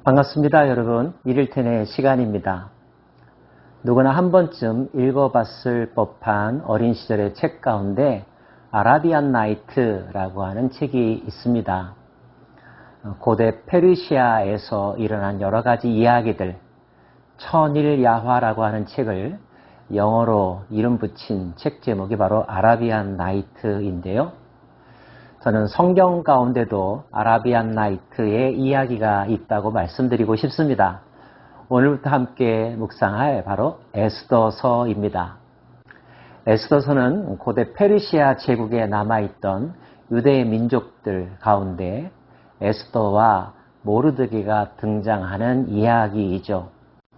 반갑습니다, 여러분. 이를테네 시간입니다. 누구나 한 번쯤 읽어봤을 법한 어린 시절의 책 가운데 아라비안 나이트라고 하는 책이 있습니다. 고대 페르시아에서 일어난 여러 가지 이야기들, 천일야화라고 하는 책을 영어로 이름 붙인 책 제목이 바로 아라비안 나이트인데요. 저는 성경 가운데도 아라비안 나이트의 이야기가 있다고 말씀드리고 싶습니다. 오늘부터 함께 묵상할 바로 에스더서입니다. 에스더서는 고대 페르시아 제국에 남아있던 유대 민족들 가운데 에스더와 모르드게가 등장하는 이야기이죠.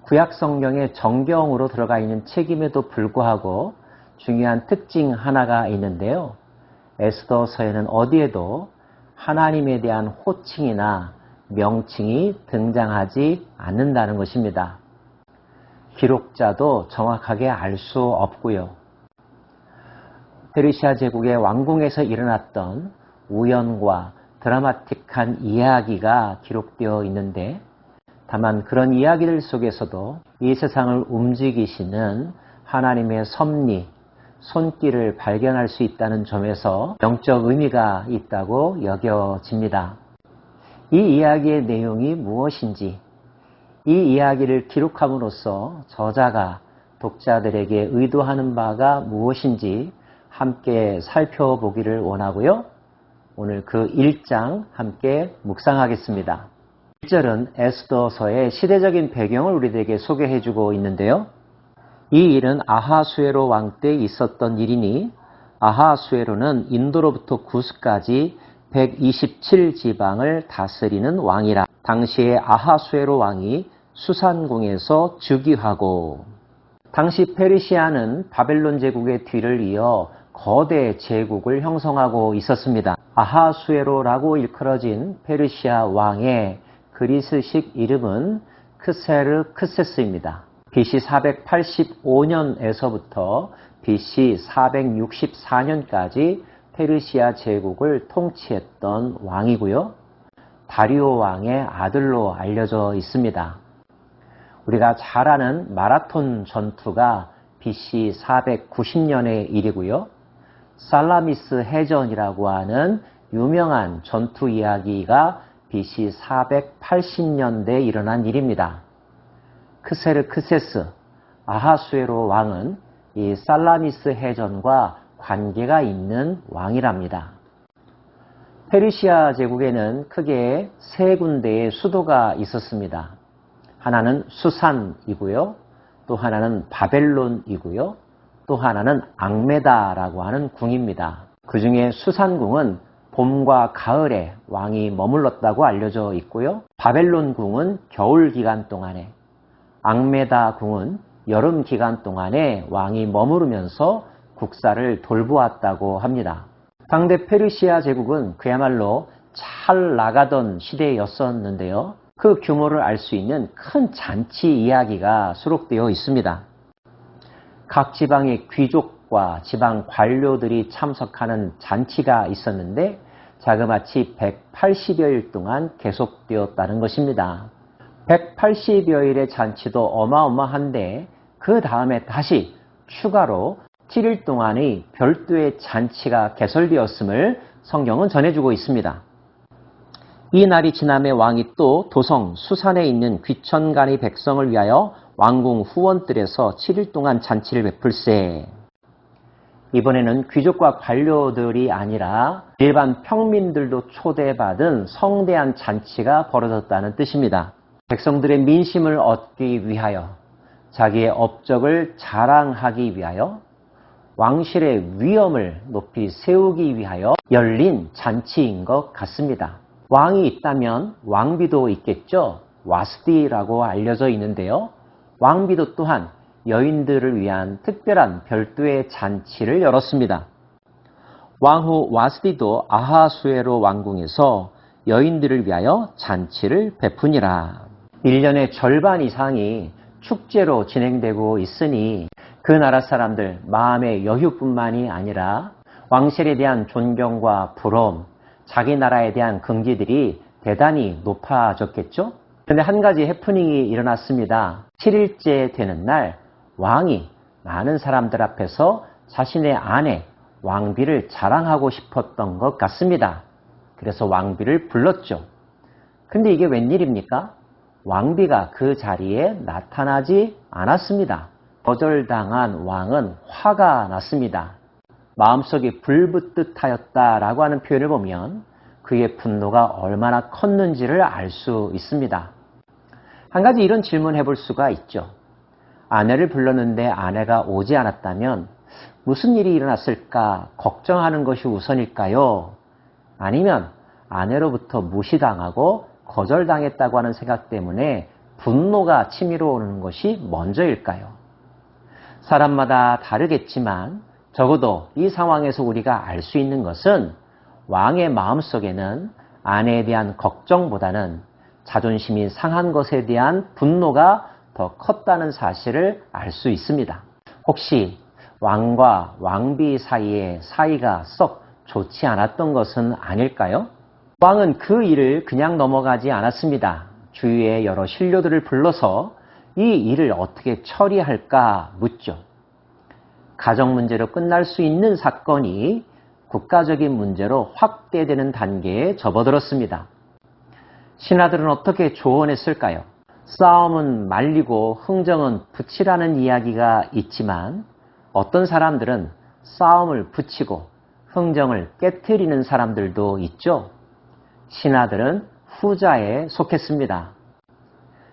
구약 성경의 정경으로 들어가 있는 책임에도 불구하고 중요한 특징 하나가 있는데요. 에스더서에는 어디에도 하나님에 대한 호칭이나 명칭이 등장하지 않는다는 것입니다. 기록자도 정확하게 알 수 없고요. 페르시아 제국의 왕궁에서 일어났던 우연과 드라마틱한 이야기가 기록되어 있는데 다만 그런 이야기들 속에서도 이 세상을 움직이시는 하나님의 섭리, 손길을 발견할 수 있다는 점에서 영적 의미가 있다고 여겨집니다. 이 이야기의 내용이 무엇인지, 이 이야기를 기록함으로써 저자가 독자들에게 의도하는 바가 무엇인지 함께 살펴보기를 원하고요. 오늘 그 1장 함께 묵상하겠습니다. 1절은 에스더서의 시대적인 배경을 우리들에게 소개해주고 있는데요. 이 일은 아하수에로 왕 때 있었던 일이니 아하수에로는 인도로부터 구스까지 127지방을 다스리는 왕이라. 당시에 아하수에로 왕이 수산궁에서 즉위하고, 당시 페르시아는 바벨론 제국의 뒤를 이어 거대 제국을 형성하고 있었습니다. 아하수에로라고 일컬어진 페르시아 왕의 그리스식 이름은 크세르크세스입니다. BC 485년에서부터 BC 464년까지 페르시아 제국을 통치했던 왕이고요. 다리오 왕의 아들로 알려져 있습니다. 우리가 잘 아는 마라톤 전투가 BC 490년의 일이고요. 살라미스 해전이라고 하는 유명한 전투 이야기가 BC 480년대에 일어난 일입니다. 크세르크세스, 아하수에로 왕은 이 살라미스 해전과 관계가 있는 왕이랍니다. 페르시아 제국에는 크게 세 군데의 수도가 있었습니다. 하나는 수산이고요. 또 하나는 바벨론이고요. 또 하나는 앙메다라고 하는 궁입니다. 그 중에 수산궁은 봄과 가을에 왕이 머물렀다고 알려져 있고요. 바벨론 궁은 겨울 기간 동안에, 앙메다 궁은 여름 기간 동안에 왕이 머무르면서 국사를 돌보았다고 합니다. 당대 페르시아 제국은 그야말로 잘 나가던 시대였었는데요. 그 규모를 알 수 있는 큰 잔치 이야기가 수록되어 있습니다. 각 지방의 귀족과 지방 관료들이 참석하는 잔치가 있었는데 자그마치 180여일 동안 계속되었다는 것입니다. 180여일의 잔치도 어마어마한데 그 다음에 다시 추가로 7일 동안의 별도의 잔치가 개설되었음을 성경은 전해주고 있습니다. 이 날이 지남에 왕이 또 도성 수산에 있는 귀천간의 백성을 위하여 왕궁 후원들에서 7일 동안 잔치를 베풀세. 이번에는 귀족과 관료들이 아니라 일반 평민들도 초대받은 성대한 잔치가 벌어졌다는 뜻입니다. 백성들의 민심을 얻기 위하여, 자기의 업적을 자랑하기 위하여, 왕실의 위엄을 높이 세우기 위하여 열린 잔치인 것 같습니다. 왕이 있다면 왕비도 있겠죠. 와스디라고 알려져 있는데요. 왕비도 또한 여인들을 위한 특별한 별도의 잔치를 열었습니다. 왕후 와스디도 아하수에로 왕궁에서 여인들을 위하여 잔치를 베푸니라. 1년의 절반 이상이 축제로 진행되고 있으니 그 나라 사람들 마음의 여유뿐만이 아니라 왕실에 대한 존경과 부러움, 자기 나라에 대한 긍지들이 대단히 높아졌겠죠? 그런데 한 가지 해프닝이 일어났습니다. 7일째 되는 날 왕이 많은 사람들 앞에서 자신의 아내 왕비를 자랑하고 싶었던 것 같습니다. 그래서 왕비를 불렀죠. 근데 이게 웬일입니까? 왕비가 그 자리에 나타나지 않았습니다. 거절당한 왕은 화가 났습니다. 마음속이 불붙듯 하였다라고 하는 표현을 보면 그의 분노가 얼마나 컸는지를 알 수 있습니다. 한 가지 이런 질문 해볼 수가 있죠. 아내를 불렀는데 아내가 오지 않았다면 무슨 일이 일어났을까 걱정하는 것이 우선일까요? 아니면 아내로부터 무시당하고 거절당했다고 하는 생각 때문에 분노가 치밀어 오는 것이 먼저일까요? 사람마다 다르겠지만 적어도 이 상황에서 우리가 알 수 있는 것은 왕의 마음속에는 아내에 대한 걱정보다는 자존심이 상한 것에 대한 분노가 더 컸다는 사실을 알 수 있습니다. 혹시 왕과 왕비 사이의 사이가 썩 좋지 않았던 것은 아닐까요? 왕은 그 일을 그냥 넘어가지 않았습니다. 주위의 여러 신료들을 불러서 이 일을 어떻게 처리할까 묻죠. 가정 문제로 끝날 수 있는 사건이 국가적인 문제로 확대되는 단계에 접어들었습니다. 신하들은 어떻게 조언했을까요? 싸움은 말리고 흥정은 붙이라는 이야기가 있지만 어떤 사람들은 싸움을 붙이고 흥정을 깨트리는 사람들도 있죠. 신하들은 후자에 속했습니다.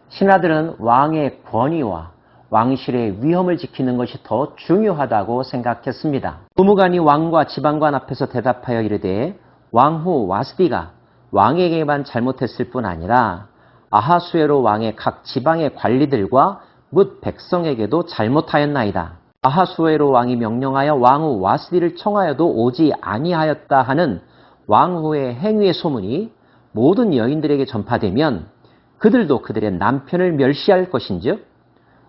신하들은 왕의 권위와 왕실의 위험을 지키는 것이 더 중요하다고 생각했습니다. 부무관이 왕과 지방관 앞에서 대답하여 이르되 왕후 와스디가 왕에게만 잘못했을 뿐 아니라 아하수에로 왕의 각 지방의 관리들과 뭇 백성에게도 잘못하였나이다. 아하수에로 왕이 명령하여 왕후 와스디를 청하여도 오지 아니하였다 하는 왕후의 행위의 소문이 모든 여인들에게 전파되면 그들도 그들의 남편을 멸시할 것인즉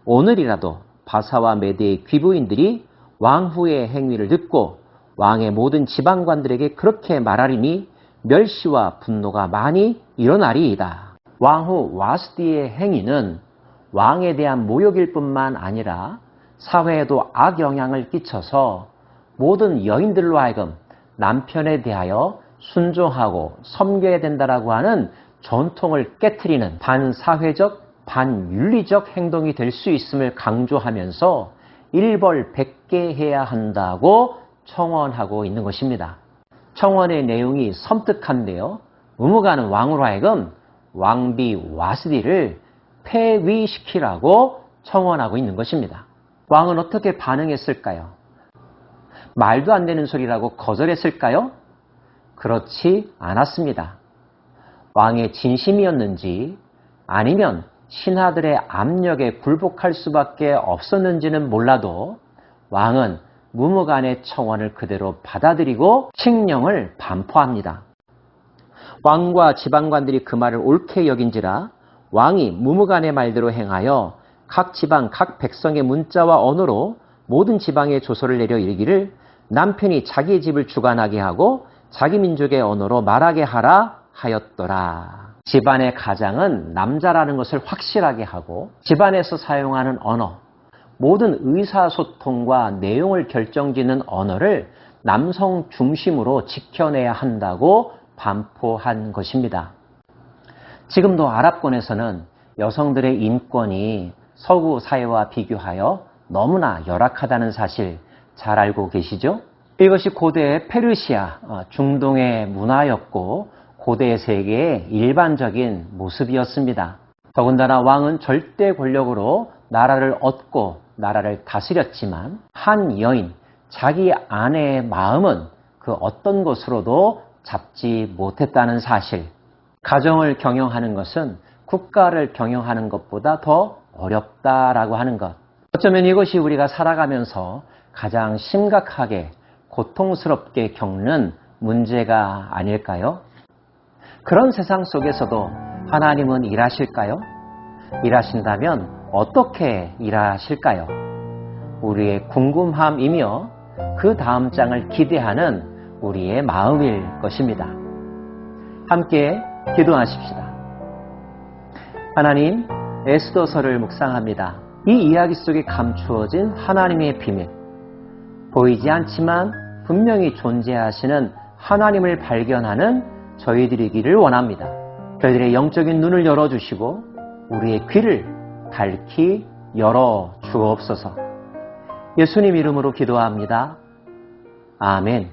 오늘이라도 바사와 메대의 귀부인들이 왕후의 행위를 듣고 왕의 모든 지방관들에게 그렇게 말하리니 멸시와 분노가 많이 일어나리이다. 왕후 와스디의 행위는 왕에 대한 모욕일 뿐만 아니라 사회에도 악영향을 끼쳐서 모든 여인들로 하여금 남편에 대하여 순종하고 섬겨야 된다라고 하는 전통을 깨트리는 반사회적, 반윤리적 행동이 될 수 있음을 강조하면서 일벌백계해야 한다고 청원하고 있는 것입니다. 청원의 내용이 섬뜩한데요. 무무가는 왕으로 하여금 왕비 와스디를 폐위시키라고 청원하고 있는 것입니다. 왕은 어떻게 반응했을까요? 말도 안 되는 소리라고 거절했을까요? 그렇지 않았습니다. 왕의 진심이었는지 아니면 신하들의 압력에 굴복할 수밖에 없었는지는 몰라도 왕은 무무간의 청원을 그대로 받아들이고 칙령을 반포합니다. 왕과 지방관들이 그 말을 옳게 여긴지라 왕이 무무간의 말대로 행하여 각 지방 각 백성의 문자와 언어로 모든 지방에 조서를 내려 이르기를 남편이 자기의 집을 주관하게 하고 자기 민족의 언어로 말하게 하라 하였더라. 집안의 가장은 남자라는 것을 확실하게 하고 집안에서 사용하는 언어, 모든 의사소통과 내용을 결정짓는 언어를 남성 중심으로 지켜내야 한다고 반포한 것입니다. 지금도 아랍권에서는 여성들의 인권이 서구 사회와 비교하여 너무나 열악하다는 사실 잘 알고 계시죠? 이것이 고대 페르시아, 중동의 문화였고 고대 세계의 일반적인 모습이었습니다. 더군다나 왕은 절대 권력으로 나라를 얻고 나라를 다스렸지만 한 여인, 자기 아내의 마음은 그 어떤 것으로도 잡지 못했다는 사실. 가정을 경영하는 것은 국가를 경영하는 것보다 더 어렵다라고 하는 것. 어쩌면 이것이 우리가 살아가면서 가장 심각하게 고통스럽게 겪는 문제가 아닐까요? 그런 세상 속에서도 하나님은 일하실까요? 일하신다면 어떻게 일하실까요? 우리의 궁금함이며 그 다음 장을 기대하는 우리의 마음일 것입니다. 함께 기도하십시다. 하나님, 에스더서를 묵상합니다. 이 이야기 속에 감추어진 하나님의 비밀, 보이지 않지만 분명히 존재하시는 하나님을 발견하는 저희들이기를 원합니다. 저희들의 영적인 눈을 열어주시고 우리의 귀를 밝히 열어 주옵소서. 예수님 이름으로 기도합니다. 아멘.